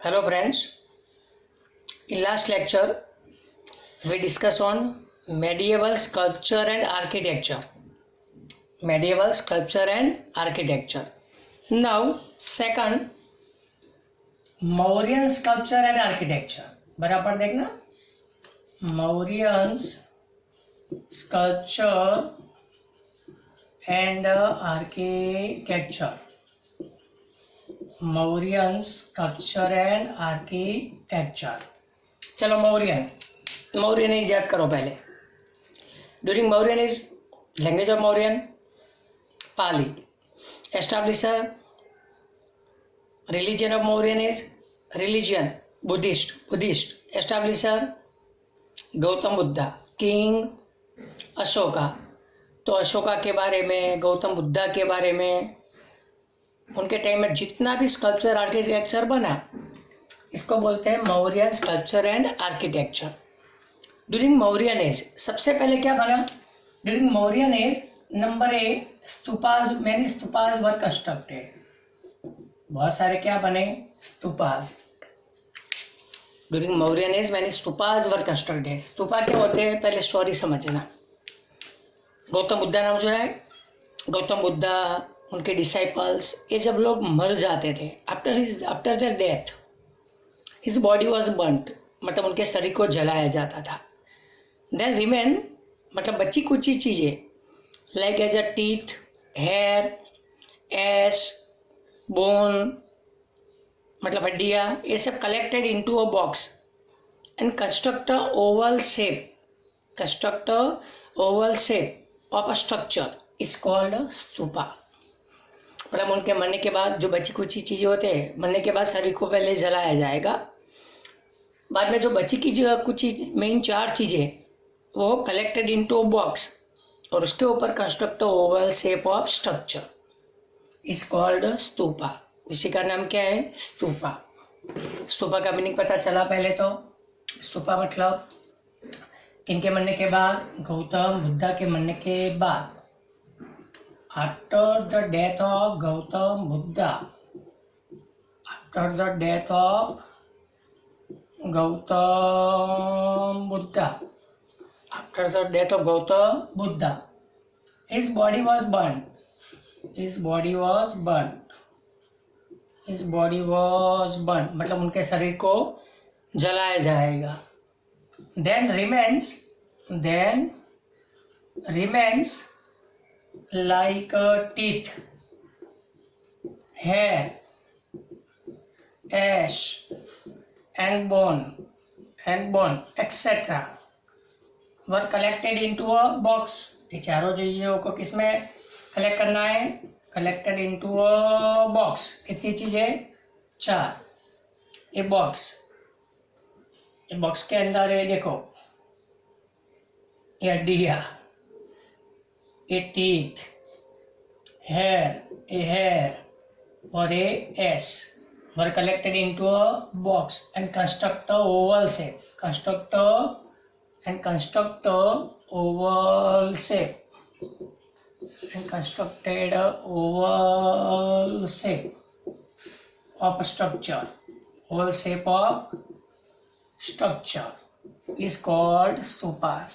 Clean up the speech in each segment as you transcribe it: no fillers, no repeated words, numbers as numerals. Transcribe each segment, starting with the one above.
Hello friends, in last lecture we discussed on medieval sculpture and architecture. Medieval sculpture and architecture. Now second, Mauryan sculpture and architecture. बराबर देखना, Mauryan sculpture and architecture. Mauryan sculpture and architecture. चलो Mauryan age याद करो पहले. During Mauryan age language of Mauryan Pali. Establisher religion of Mauryan age religion Buddhist. Establisher Gautam Buddha. King Ashoka. तो अशोका के बारे में, गौतम बुद्धा के बारे में, उनके टाइम में जितना भी स्कल्पचर आर्किटेक्चर बना इसको बोलते हैं Mauryan sculpture and architecture. During Mauryan age सबसे पहले क्या बना? During Mauryan age number A stupas. Many stupas were constructed. बहुत सारे क्या बने? Stupas. During Mauryan age many stupas were constructed. Stupa क्या होते हैं पहले स्टोरी समझना. गौतम बुद्धा नाम जो है, गौतम बुद्धा, उनके डिसाइपल्स, ये जब लोग मर जाते थे after their death his body was burnt, मतलब उनके शरीर को जलाया जाता था. देन रिमेन मतलब बची कुछ चीज़ें like as a teeth, hair, ash, bone मतलब हड्डियाँ, ये सब collected into a box and construct a oval shape of a structure is called stupa. मतलब उनके मरने के बाद जो बची कुछ चीज़ें होते हैं, मरने के बाद शरीर को पहले जलाया जाएगा, बाद में जो बची की जो कुछ मेन 4 चीज़ें वो कलेक्टेड इनटू बॉक्स और उसके ऊपर construct Oval shape of structure is called stupa. उसी का नाम क्या है? स्तूपा. स्तूपा का मीनिंग पता चला पहले तो. स्तूपा मतलब किनके मरने के बाद? गौतम बुद्धा के मरने के बाद. After the death of Gautam Buddha, after the death of Gautam Buddha, after the death of Gautam Buddha, his body was burned. His body was burned. His body was burned. मतलब उनके शरीर को जलाया जाएगा. Then remains like teeth, hair, ash, and bone, etc. were collected into a box. ये चारों जो ये को किस में कलेक्ट करना है? Collected into a box. कितनी चीजें? 4. ये बॉक्स के अंदर है, देखो ये हड्डियाँ, ये टीथ, हेयर और ये S were collected into a box and construct Oval shape. constructed oval shape of a structure. Oval shape of structure is called stupas.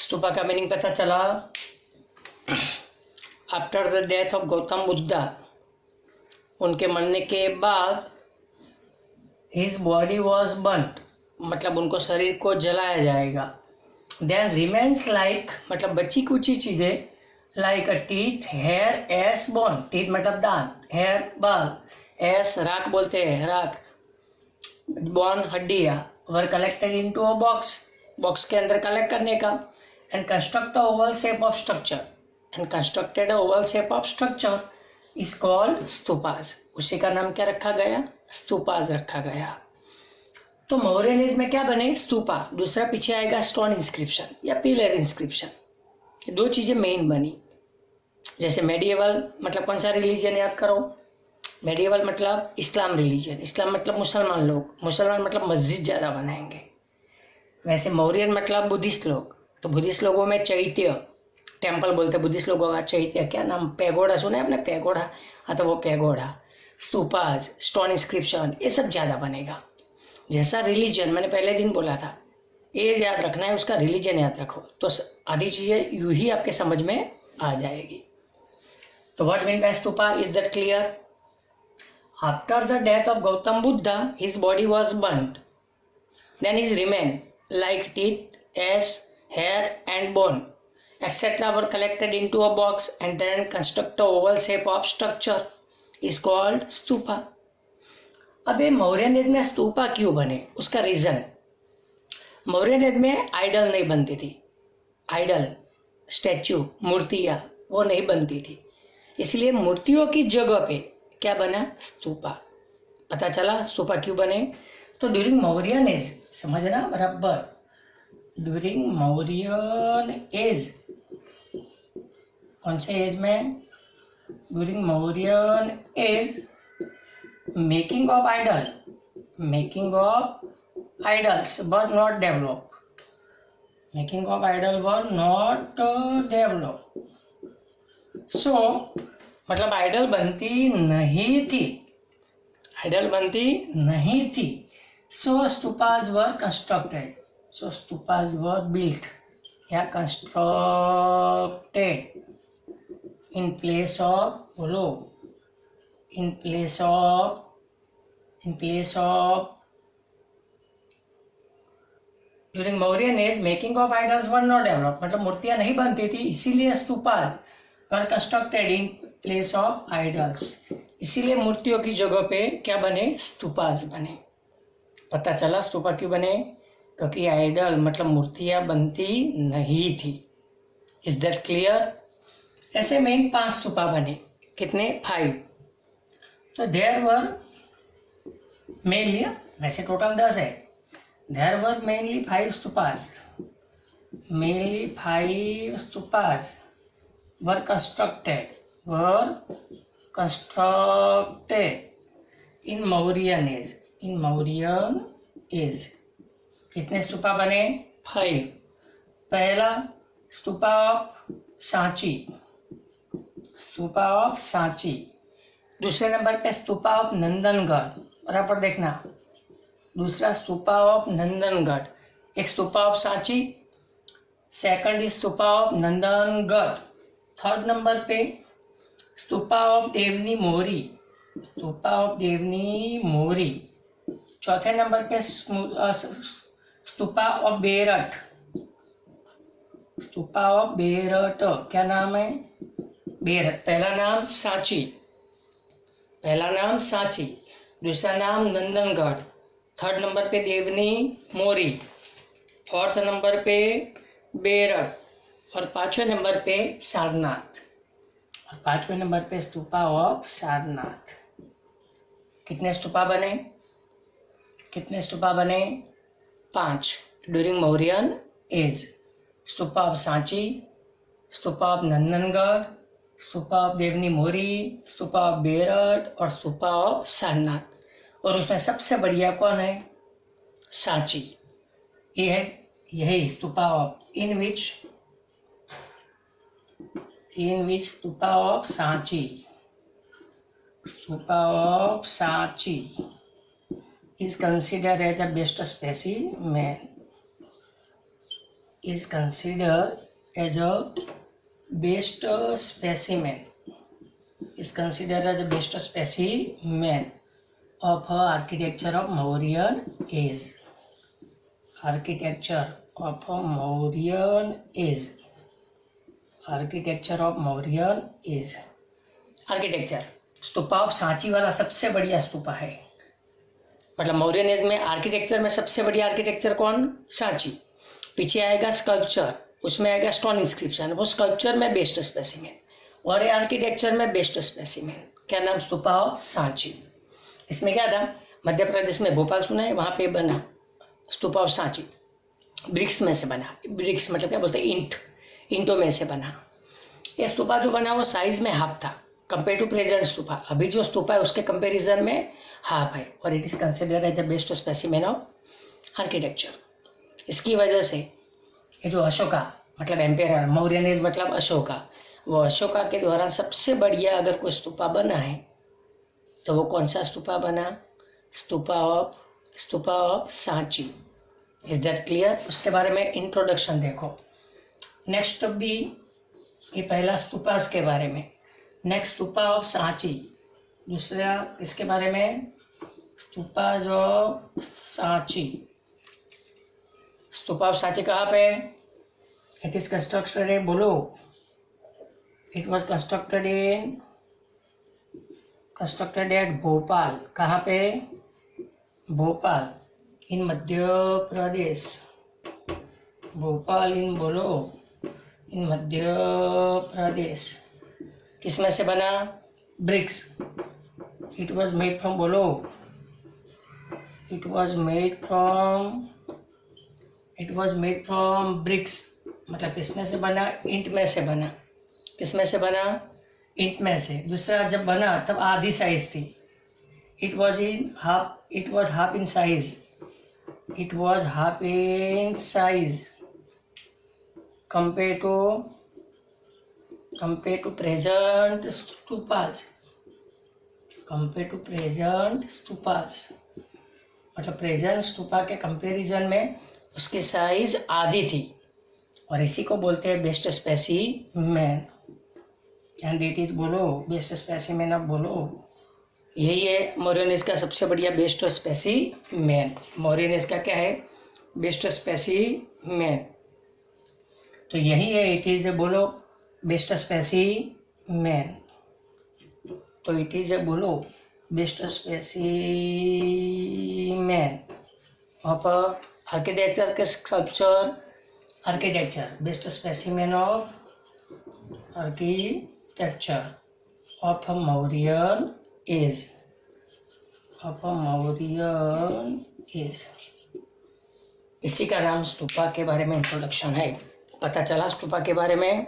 Stupa का मीनिंग पता चला. After the death of Gautam Buddha, उनके मरने के बाद हिज बॉडी वॉज बर्न्ट, मतलब उनको शरीर को जलाया जाएगा. देन रिमेन्स लाइक मतलब बची कुछ चीज़ें like a teeth, hair, ash, bone. Teeth मतलब दांत, हेयर बाल, एस राख बोलते हैं, राख, बोन हड्डियाँ. वर कलेक्टेड इनटू अ बॉक्स के अंदर कलेक्ट करने का. And construct Oval shape of structure is called stupas. उसी का नाम क्या रखा गया? स्तूपास रखा गया. तो मौर्यन एज में क्या बने? स्तूपा. दूसरा पीछे आएगा स्टोन इंस्क्रिप्शन या पिलर इंस्क्रिप्शन. ये 2 चीजें मेन बनी. जैसे मेडिएवल मतलब कौन सा रिलीजन याद करो? मेडिएवल मतलब इस्लाम रिलीजन. इस्लाम मतलब मुसलमान लोग. मुसलमान मतलब मस्जिद ज़्यादा बनाएंगे. वैसे मौर्यन मतलब बुद्धिस्ट लोग. तो बुद्धिस्ट लोगों में चैत्य टेम्पल बोलते हैं बुद्धिस्ट लोगों का, चैत्य, क्या नाम, पैगोडा सुना है आपने, पैगोडा, हाँ तो वो पैगोडा, स्तूपाज, स्टोन इंस्क्रिप्शन, ये सब ज़्यादा बनेगा। जैसा रिलीजन मैंने पहले दिन बोला था, एज याद रखना है, उसका रिलीजन याद रखो, तो आधी चीज़ें यूं ही आपके समझ में आ जाएगी। तो what mean by stupa, is that clear? After the death of Gautam Buddha his body was burned, then his remain like teeth, ash, hair and bone etc. were collected into a box and then construct a oval shape of structure is called stupa. अब ये Mauryan as में स्तूपा क्यों बने, उसका reason, Mauryan as में idol नहीं बनती थी, आइडल, स्टैच्यू, मूर्तियाँ वो नहीं बनती थी, इसलिए मूर्तियों की जगह पे क्या बना, स्तूपा। पता चला स्तूपा क्यों बने? तो ड्यूरिंग मौर्यन एज, समझना बराबर, ड्यूरिंग मौर्यन एज, कौन से एज में, during Mauryan age, making of idols were not develop, making of idol were not develop, so मतलब आइडल बनती नहीं थी, so stupas were constructed, so stupas were built या constructed in place of बोलो, in place of during Mauryan age making of idols were not developed, मतलब मूर्तियां नहीं बनती थी, इसीलिए stupas were constructed in place of idols, इसीलिए मूर्तियों की जगह पे क्या बने, स्तूपाज बने। पता चला स्तूपा क्यों बने, क्योंकि आइडल मतलब मूर्तियां बनती नहीं थी। Is that clear? ऐसे मेन 5 स्तूपा बने, कितने, 5। तो देयर वर मेनली, वैसे टोटल 10 है, there were mainly 5 stupas, mainly 5 stupas were constructed in Mauryan age, कितने स्तूपा बने, 5। पहला स्तूपा ऑफ सांची, दूसरे नंबर पे स्तूपा ऑफ नंदनगढ़, बराबर देखना, दूसरा स्तूपा ऑफ नंदनगढ़, एक stupa of Sanchi, second is stupa of Nandangarh, third number पे स्तूपा ऑफ देवनी मोरी, चौथे नंबर पे स्तूपा ऑफ बेरठ, क्या नाम है, बेरठ, पहला नाम सांची, दूसरा नाम नंदनगढ़, थर्ड नंबर पे देवनी मोरी, फोर्थ नंबर पे बेरठ, और 5वें नंबर पे सारनाथ, और 5वें नंबर पे स्तूपा ऑफ सारनाथ। कितने स्तूपा बने, 5 during Mauryan age, stupa of Sanchi, stupa of Nandangarh, stupa of Devni Mori, stupa of Bairat और स्तूपा ऑफ सारनाथ, और उसमें सबसे बढ़िया कौन है, सांची, ये है, यही stupa of in which stupa of Sanchi is considered as the best specimen, of architecture of Mauryan age. Architecture of Mauryan age. Architecture, stupa of Sanchi वाला सबसे बढ़िया स्तूपा है, मतलब मौर्यन एज में आर्किटेक्चर में सबसे बढ़िया आर्किटेक्चर कौन, सांची। पीछे आएगा स्कल्पचर, उसमें आएगा स्टोन इंस्क्रिप्शन, वो स्कल्पचर में बेस्ट स्पेसिमेन, और आर्किटेक्चर में बेस्ट स्पेसिमेन, क्या नाम, स्तूपा ऑफ सांची। इसमें क्या था, मध्य प्रदेश में भोपाल सुना है, वहाँ पे बना स्तूपा ऑफ सांची, ब्रिक्स में से बना, ब्रिक्स मतलब क्या बोलते हैं, ईंटों में से बना। ये स्तूपा जो बना वो साइज में हाफ था कंपेयर टू प्रेजेंट स्तूपा, अभी जो स्तूपा है उसके कंपैरिजन में हाफ है, और it is considered as the best specimen of architecture. इसकी वजह से ये जो अशोका मतलब एम्पेयर, मौर्यन एज मतलब अशोका। वो अशोका के द्वारा सबसे बढ़िया अगर कोई स्तूपा बना है तो वो कौन सा स्तूपा बना? Stupa of Sanchi. Is that clear? उसके बारे में इंट्रोडक्शन देखो। नेक्स्ट भी ये पहला स्तूपास के बारे में। नेक्स्ट स्तूपा ऑफ सांची, दूसरा इसके बारे में स्तूपा ऑफ सांची। स्तूपा ऑफ सांची कहाँ पे? इट इज कंस्ट्रक्टेड इन, बोलो, it was constructed at Bhopal. कहाँ पे? भोपाल इन मध्य प्रदेश। भोपाल इन, बोलो, इन मध्य प्रदेश। किस में से बना? Bricks. It was made from, बोलो, it was made from bricks. मतलब किसमें से बना? ईंट में से बना। किस में से बना? ईंट में से। दूसरा जब बना तब आधी साइज थी। It was half in size. It was half in size compared to present stupas। मतलब प्रेजेंट स्तूपा के कंपैरिजन में उसकी साइज आधी थी, और इसी को बोलते हैं best specimen. And it is, बोलो, बेस्ट स्पेसिमेन। अब बोलो, यही है मौर्यन एज का सबसे बढ़िया बेस्ट स्पेसिमेन। मौर्यन एज का क्या है? Best specimen. तो यही है, इट इज ए, बोलो, बेस्ट स्पेसिमेन। तो इट इज ए, बोलो, बेस्ट स्पेसिमेन ऑफ आर्किटेक्चर के sculpture. Architecture, best specimen of architecture of Mauryan age. इसी का नाम स्तूपा के बारे में इंट्रोडक्शन है। पता चला स्तूपा के बारे में।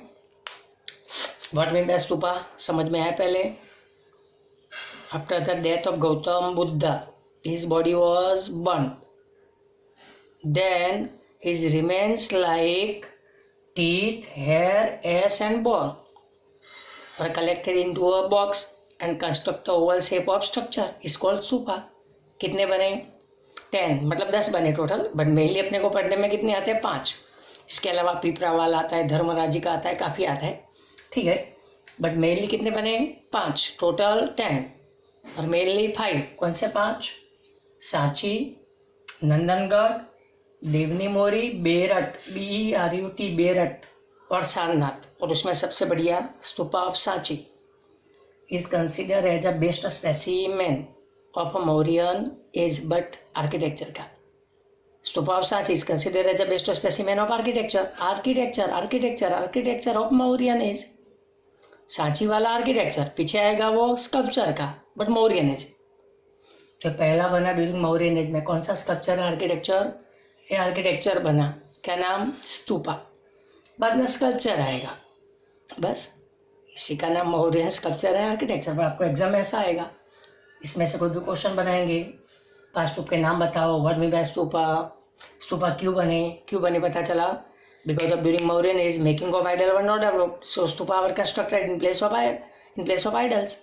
व्हाट मीन बाय स्तूपा समझ में आया पहले। After the death of Gautam Buddha, his body was burn, then his remains like teeth, hair, ash and bone were collected into a box and construct the oval shape of structure is called stupa. कितने बने? 10, मतलब 10 बने total, but mainly अपने को पढ़ने में कितने आते हैं? 5। इसके अलावा पिपरावाल आता है, धर्मराजी का आता है, काफ़ी आता है, ठीक है, बट मेनली कितने बने? 5, टोटल 10, और मेनली 5। कौन से 5? सांची, नंदनगढ़, देवनी मोरी, बेरठ, BERUT, बेरठ, और सारनाथ। और उसमें सबसे बढ़िया stupa of Sanchi is consider as a best specimen of Mauryan age, but architecture का। Stupa of Sanchi is consider as a best specimen of architecture of Mauryan age. Sanchi वाला आर्किटेक्चर, पीछे आएगा वो स्कल्पचर का, बट मौर्यन एज। तो पहला बना ड्यूरिंग मौर्यन एज में। कौन सा स्कल्पचर है? आर्किटेक्चर। ये आर्किटेक्चर बना, क्या नाम? स्तूपा। बाद में स्कल्पचर आएगा, बस इसी का नाम मौर्यन स्कल्पचर है, आर्किटेक्चर। पर आपको एग्जाम में ऐसा आएगा, इसमें से कोई भी क्वेश्चन बनाएंगे, 5 स्तूप के नाम बताओ। What mean by stupa, stupa क्यों बने पता चला। Because of during Mauryan age making of idol were not developed, so stupa were constructed in place of idols.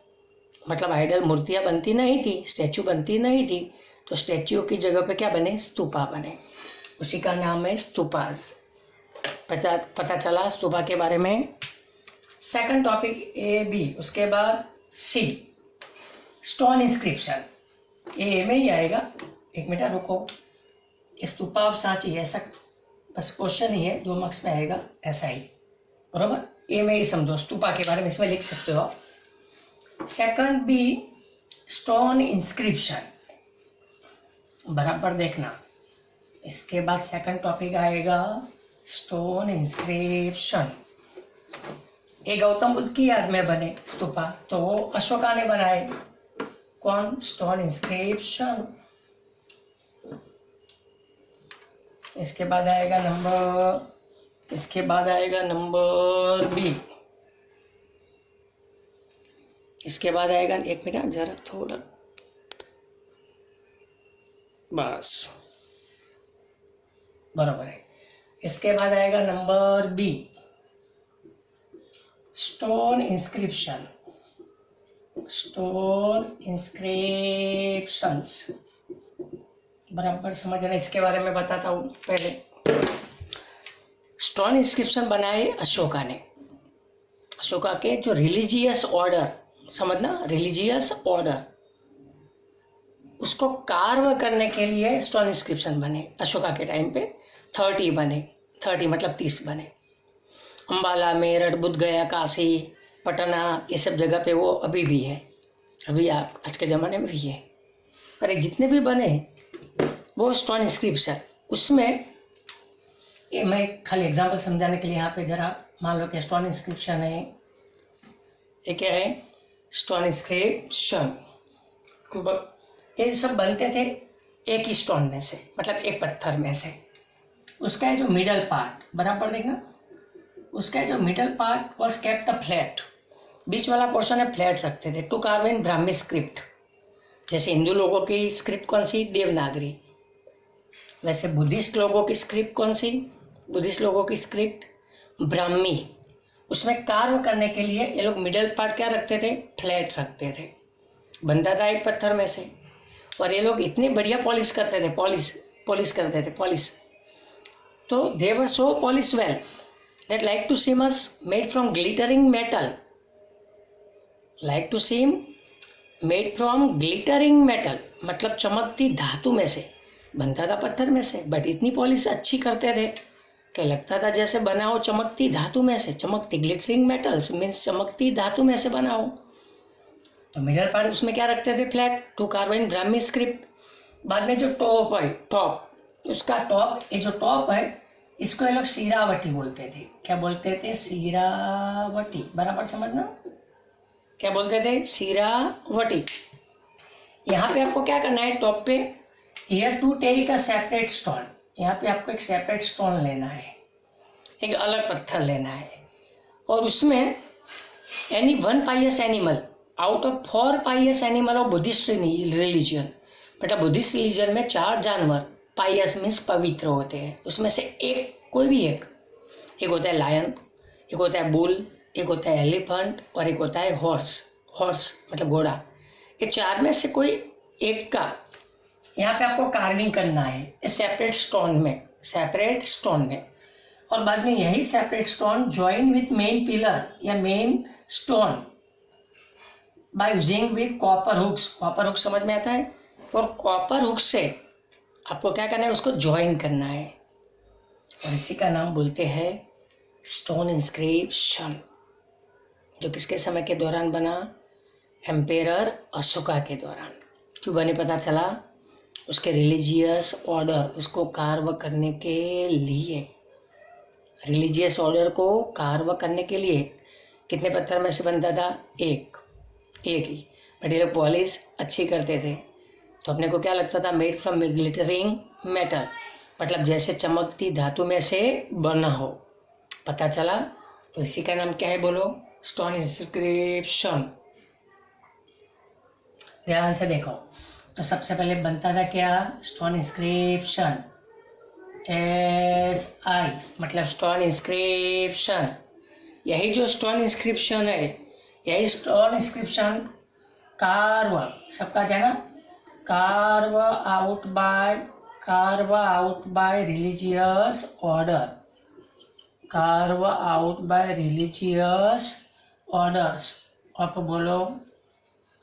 मतलब आइडल, मूर्तियाँ बनती नहीं थी, स्टैचू बनती नहीं थी, तो स्टैच्यू की जगह पे क्या बने? स्तूपा बने, उसी का नाम है स्तूपास। पता चला स्तूपा के बारे में। सेकंड टॉपिक ए बी, उसके बाद सी, स्टोन इंस्क्रिप्शन। ए में ही आएगा, एक मिनट रुको। स्तूपा ऑफ सांची, ऐसा बस क्वेश्चन ही है, 2 मार्क्स में आएगा, ऐसा ही, बराबर। ए में ही समझो स्तूपा के बारे में, इसमें लिख सकते हो। सेकंड बी, स्टोन इंस्क्रिप्शन, बराबर देखना। इसके बाद सेकंड टॉपिक आएगा स्टोन इंस्क्रिप्शन। ये गौतम बुद्ध की याद में बने स्तूपा, तो वो अशोका ने बनाए। कौन? Stone inscription. इसके बाद आएगा नंबर बी। इसके बाद आएगा, एक मिनट जरा थोड़ा, बस बराबर है। इसके बाद आएगा number B, stone inscription, stone inscriptions. बराबर समझना, इसके बारे में बताता हूँ पहले। स्टोन इंस्क्रिप्शन बनाए अशोका ने। अशोका के जो रिलीजियस ऑर्डर, समझना, रिलीजियस ऑर्डर, उसको कार्व करने के लिए स्टोन इंस्क्रिप्शन बने अशोका के टाइम पे। 30 बने, 30 मतलब 30 बने। अम्बाला, मेरठ, बुद्ध गया, काशी, पटना, ये सब जगह पे वो अभी भी है, अभी आज के ज़माने में भी है। पर जितने भी बने वो स्टोन इंस्क्रिप्शन, उसमें ये मैं खाली एग्जांपल समझाने के लिए यहाँ पे जरा मान लो कि स्टोन इंस्क्रिप्शन है, ये क्या है, स्टोन इंस्क्रिप्शन। ये सब बनते थे एक ही स्टोन में से, मतलब एक पत्थर में से। उसका जो मिडल पार्ट, बराबर देखना, उसका जो middle part was kept flat, बीच वाला पोर्शन है फ्लैट रखते थे, to carve in Brahmi script. जैसे हिंदू लोगों की स्क्रिप्ट कौन सी, देवनागरी, वैसे बुद्धिस्ट लोगों की स्क्रिप्ट कौन सी, बुद्धिस्ट लोगों की स्क्रिप्ट ब्राह्मी। उसमें कार्व करने के लिए ये लोग मिडल पार्ट क्या रखते थे, फ्लैट रखते थे, बनता था एक पत्थर में से। और ये लोग इतनी बढ़िया पॉलिश करते थे, पॉलिश करते थे, पॉलिश। तो they were so polish well that like to seem was made from glittering metal, like to seem made from glittering metal, मतलब चमकती धातु में से, बनता था पत्थर में से, बट इतनी पॉलिश अच्छी करते थे कि लगता था जैसे बनाओ चमकती धातु में से, चमकती ग्लिटरिंग मेटल्स मीन्स चमकती धातु में से बनाओ। तो मिडल पार्ट उसमें क्या रखते थे, flat, to carve in Brahmi script. बाद में जो टॉप है, टॉप, उसका टॉप, ये जो टॉप है इसको ये लोग सीरावटी बोलते थे। क्या बोलते थे, सीरावटी, बराबर समझना, क्या बोलते थे, सीरावटी। यहाँ पे आपको क्या करना है, टॉप पे here to take a separate stone, यहाँ पे आपको एक सेपरेट स्टोन लेना है, एक अलग पत्थर लेना है, और उसमें any one pious animal out of 4 pious animal of Buddhist religion, मतलब बुद्धिस्ट रिलीजन में 4 जानवर पाइयस मीन्स पवित्र होते हैं, उसमें से एक, कोई भी एक होता है लायन, एक होता है बुल, एक होता है एलिफेंट, और एक होता है हॉर्स मतलब घोड़ा। ये 4 में से कोई एक का यहाँ पे आपको कार्विंग करना है सेपरेट स्टोन में, और बाद में यही separate stone join with main pillar या main stone by using with copper hooks. Copper hooks समझ में आता है, और कॉपर हुक्स से आपको क्या करना है, उसको ज्वाइन करना है, और इसी का नाम बोलते हैं स्टोन इंस्क्रिप्शन, जो किसके समय के दौरान बना, एम्पेरर अशोका के दौरान। क्यों बने पता चला, उसके रिलीजियस ऑर्डर, उसको कार्व करने के लिए, रिलीजियस ऑर्डर को कार्व करने के लिए कितने पत्थर में से बनता था, एक ही, बट ये लोग पॉलिश अच्छी करते थे, तो अपने को क्या लगता था, मेड फ्रॉम ग्लिटरिंग मेटल, मतलब जैसे चमकती धातु में से बना हो, पता चला। तो इसी का नाम क्या है, बोलो, स्टोन इंस्क्रिप्शन। ध्यान से देखो, तो सबसे पहले बनता था क्या, स्टोन इंस्क्रिप्शन, SI मतलब स्टोन इंस्क्रिप्शन। यही जो स्टोन इंस्क्रिप्शन है, यही स्टोन इंस्क्रिप्शन कार्व, सबका क्या ना, carve out by religious order, carve out by religious orders of, बोलो,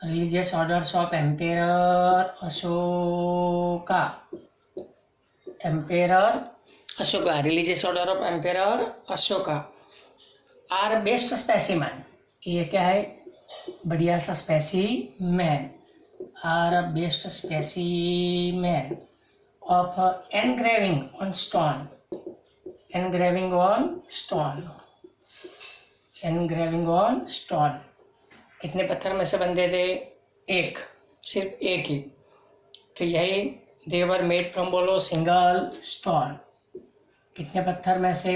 religious orders of Emperor Ashoka, religious order of Emperor Ashoka are best specimen। ये क्या है, बढ़िया सा specimen, are a best specimen of engraving on stone, engraving on stone। कितने पत्थर में से बनते थे, एक, सिर्फ एक ही। तो यही देवर मेड फ्रॉम, बोलो, सिंगल स्टोन। कितने पत्थर में से,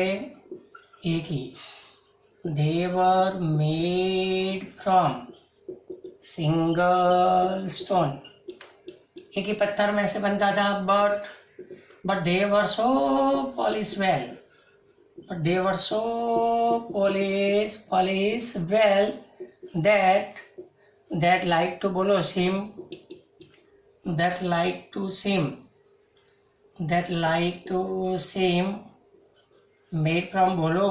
एक ही, देवर मेड फ्रॉम सिंगल स्टोन, एक ही पत्थर में से बनता था, but they were so polish well, but they were so polish well that like to बोलो seem that like to seem made from बोलो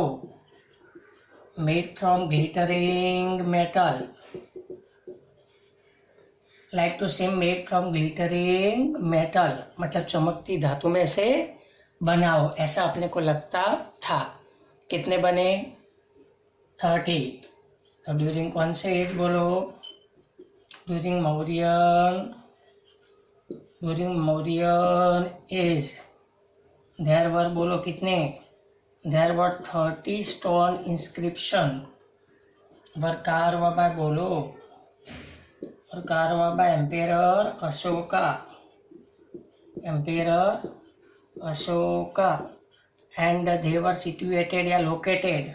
made from glittering metal, like to seem made from glittering metal मतलब चमकती धातु में से बनाओ, ऐसा अपने को लगता था। कितने बने? 30। तो ड्यूरिंग कौन से एज बोलो? During Mauryan age there were बोलो कितने? There were 30 stone inscription were carved by बोलो और carved by emperor Ashoka and they were situated या located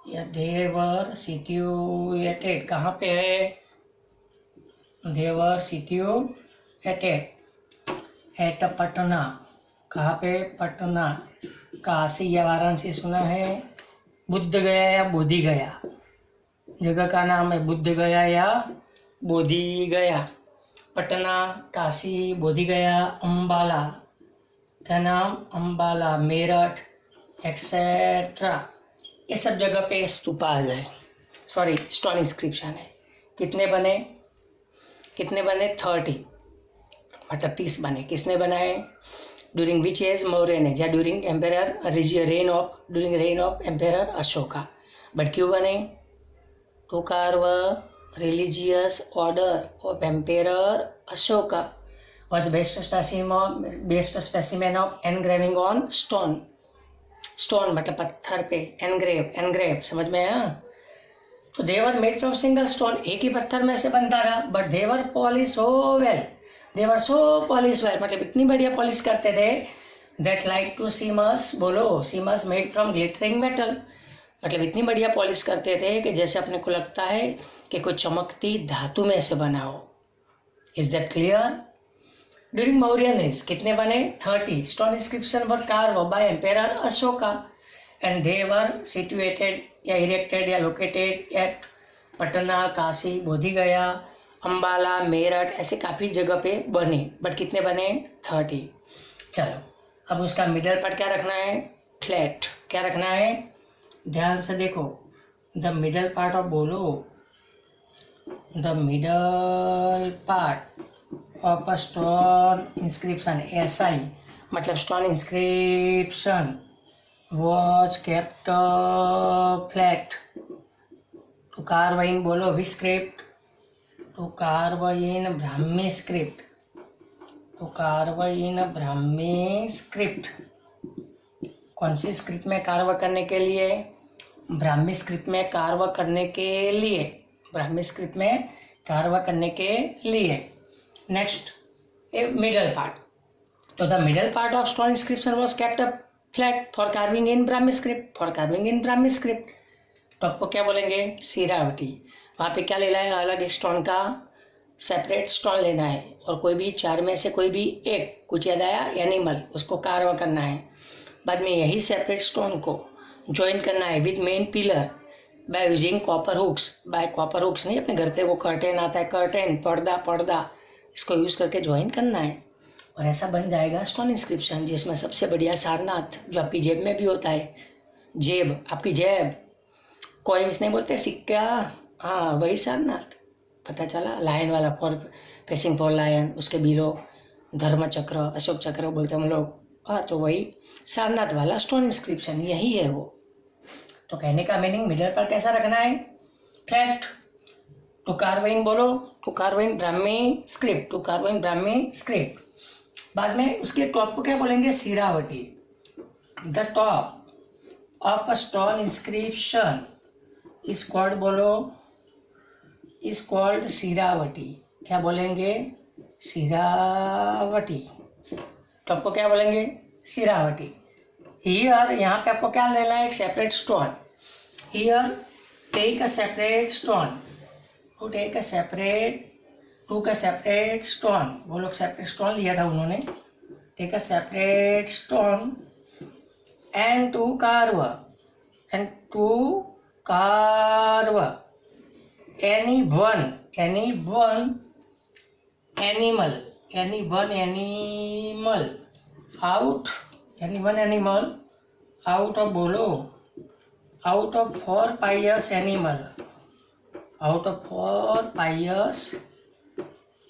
या they were situated कहाँ पे है? they were situated at Patna. कहाँ पे? पटना। काशी या वाराणसी सुना है? बुद्ध गया या बोधि गया? जगह का नाम है बुद्ध गया या बोधि गया। पटना, काशी, बोधि गया, अम्बाला का नाम अम्बाला, मेरठ एक्सेट्रा, ये सब जगह पे स्तूपाल है, सॉरी स्टोन इंस्क्रिप्शन है। कितने बने? 30 मतलब 30 बने। किसने बनाए? During which as? मौर्य ने, या during reign of emperor Ashoka. But क्यों बने? To carve religious order of emperor Ashoka was the best specimen of engraving on stone मतलब पत्थर पे, engrave समझ में आया? तो they were made from single stone, एक ही पत्थर में से बनता था। but they were polished so well मतलब इतनी बढ़िया पॉलिश करते थे that like to seem us बोलो seem us made from glittering metal मतलब इतनी बढ़िया पॉलिश करते थे कि जैसे अपने को लगता है कि कोई चमकती धातु में से बना हो। Is that clear? During Mauryan age कितने बने? 30 stone inscription were carved by emperor Ashoka and they were situated या इरेक्टेड या लोकेटेड एट पटना, काशी, बोधि गया, अम्बाला, मेरठ, ऐसे काफ़ी जगह पे बने। बट कितने बने? 30। चलो अब उसका मिडल पार्ट क्या रखना है? फ्लैट। क्या रखना है? ध्यान से देखो, द मिडल पार्ट ऑफ बोलो, the middle part of a stone inscription, SI मतलब stone inscription was kept flat to carve in बोलो which script? To carve in Brahmi script, to carve in Brahmi script. कौन सी स्क्रिप्ट में curve करने के लिए? Brahmi script में कार्व करने के लिए, ब्राह्मी स्क्रिप्ट में कार्व करने के लिए। नेक्स्ट मिडल पार्ट, तो the middle part of stone inscription was kept up flat for carving in Brahmi script, तो आपको क्या बोलेंगे? सीरावटी। वहाँ पे क्या लेना है? अलग एक स्टोन का सेपरेट स्टोन लेना है और कोई भी 4 में से कोई भी एक, कुछ याद आया? एनिमल, उसको कार्व करना है। बाद में यही सेपरेट स्टोन को ज्वाइन करना है with main pillar by using copper hooks नहीं, अपने घर पे वो कर्टेन आता है, कर्टेन, पर्दा, इसको यूज करके ज्वाइन करना है और ऐसा बन जाएगा स्टोन इंस्क्रिप्शन, जिसमें सबसे बढ़िया सारनाथ जो आपकी जेब में भी होता है। जेब, आपकी जेब, कॉइन्स नहीं बोलते, सिक्का, हाँ वही सारनाथ। पता चला? लायन वाला, फेसिंग फॉर लायन, उसके बिलो धर्म चक्र, अशोक चक्र बोलते हैं हम लोग, हाँ तो वही सारनाथ वाला स्टोन इंस्क्रिप्शन यही है वो। तो कहने का मीनिंग मिडल पर कैसा रखना है? फ्लैट। टू कार्व इन बोलो, to carve in Brahmi script, बाद में उसके टॉप को क्या बोलेंगे? सीरावटी। The top of a stone inscription is called बोलो, इज कॉल्ड सीरावटी। क्या बोलेंगे? सीरावटी। टॉप को क्या बोलेंगे? सीरावटी। हियर, यहाँ पे आपको क्या लेना है? एक separate stone. Here take a separate stone, to take a separate stone, वो लोग सेपरेट स्टोन लिया था उन्होंने। Take a separate stone and to carve, any one animal out, out of बोलो, out of four pious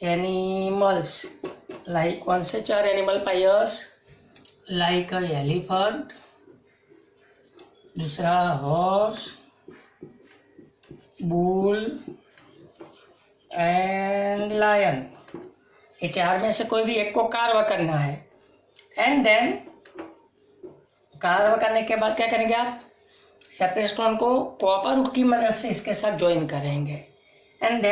animals, like कौन से चार animal पायस, like elephant, दूसरा हॉर्स, बुल एंड लायन, ये चार में से कोई भी एक को कार्व करना है। एंड देन कार्व करने के बाद क्या करेंगे आप, सेपरेट स्टोन को कॉपर हुक की मदद से इसके साथ ज्वाइन करेंगे। एंड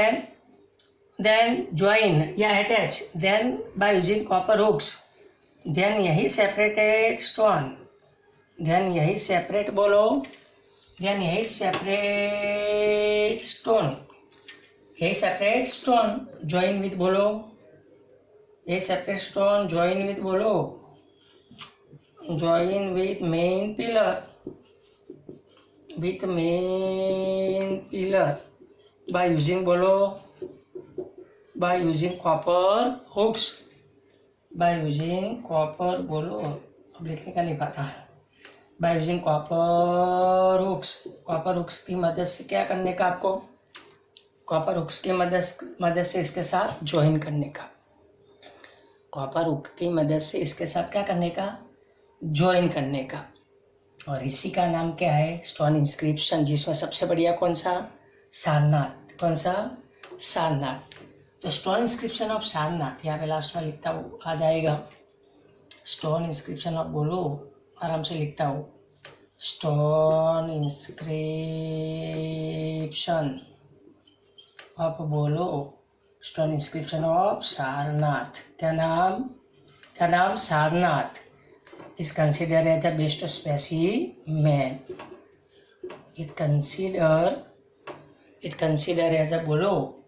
देन ज्वाइन या attach, then by using copper hooks, then यही सेपरेटेड स्टोन, देन यही सेपरेट बोलो, देन यही सेपरेट स्टोन ज्वाइन विथ बोलो, ये सेपरेट स्टोन ज्वाइन विथ बोलो, join with main pillar, by using बोलो, by using copper hooks, बोलो, अब लिखने का नहीं पता, by using copper hooks की मदद से क्या करने का आपको, कॉपर हुक्स की मदद से इसके साथ ज्वाइन करने का, कॉपर हुक की मदद से इसके साथ क्या करने का, ज्वाइन करने का। और इसी का नाम क्या है, स्टोन इंस्क्रिप्शन, जिसमें सबसे बढ़िया कौन सा, सारनाथ, कौन सा, सारनाथ। तो स्टोन इंस्क्रिप्शन ऑफ सारनाथ यहाँ पे लास्ट में लिखता हूँ, आ जाएगा, स्टोन इंस्क्रिप्शन ऑफ बोलो, आराम से लिखता हूँ, स्टोन इंस्क्रिप्शन ऑफ बोलो, स्टोन इंस्क्रिप्शन ऑफ सारनाथ, क्या नाम Sarnath is considered as the best specimen. It considered as a बोलो,